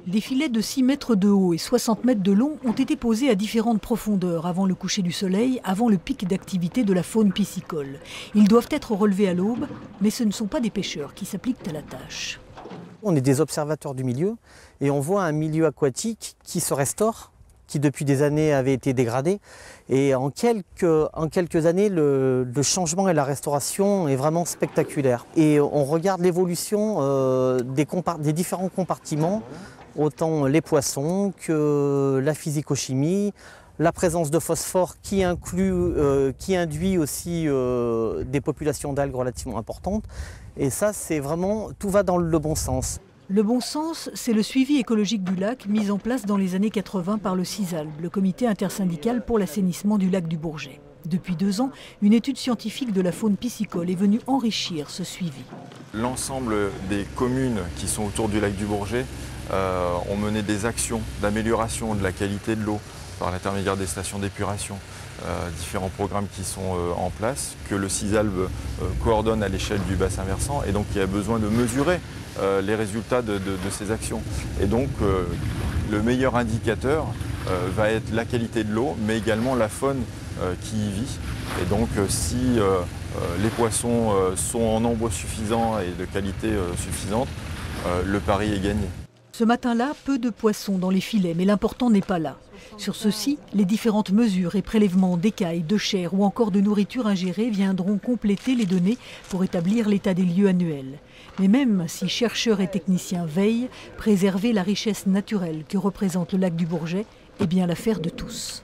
Des filets de 6 mètres de haut et 60 mètres de long ont été posés à différentes profondeurs avant le coucher du soleil, avant le pic d'activité de la faune piscicole. Ils doivent être relevés à l'aube, mais ce ne sont pas des pêcheurs qui s'appliquent à la tâche. On est des observateurs du milieu et on voit un milieu aquatique qui se restaure, qui depuis des années avait été dégradé. Et en quelques années, le changement et la restauration est vraiment spectaculaire. Et on regarde l'évolution des différents compartiments, autant les poissons que la physico-chimie, la présence de phosphore qui induit aussi des populations d'algues relativement importantes. Et ça, c'est vraiment, tout va dans le bon sens. Le bon sens, c'est le suivi écologique du lac mis en place dans les années 80 par le CISALB, le comité intersyndical pour l'assainissement du lac du Bourget. Depuis 2 ans, une étude scientifique de la faune piscicole est venue enrichir ce suivi. L'ensemble des communes qui sont autour du lac du Bourget ont mené des actions d'amélioration de la qualité de l'eau par l'intermédiaire des stations d'épuration, différents programmes qui sont en place, que le CISALB coordonne à l'échelle du bassin versant et donc il y a besoin de mesurer les résultats de ces actions. Et donc le meilleur indicateur va être la qualité de l'eau, mais également la faune qui y vit. Et donc si les poissons sont en nombre suffisant et de qualité suffisante, le pari est gagné. Ce matin-là, peu de poissons dans les filets, mais l'important n'est pas là. Sur ceux-ci, les différentes mesures et prélèvements d'écailles, de chair ou encore de nourriture ingérée viendront compléter les données pour établir l'état des lieux annuel. Mais même si chercheurs et techniciens veillent, préserver la richesse naturelle que représente le lac du Bourget est bien l'affaire de tous.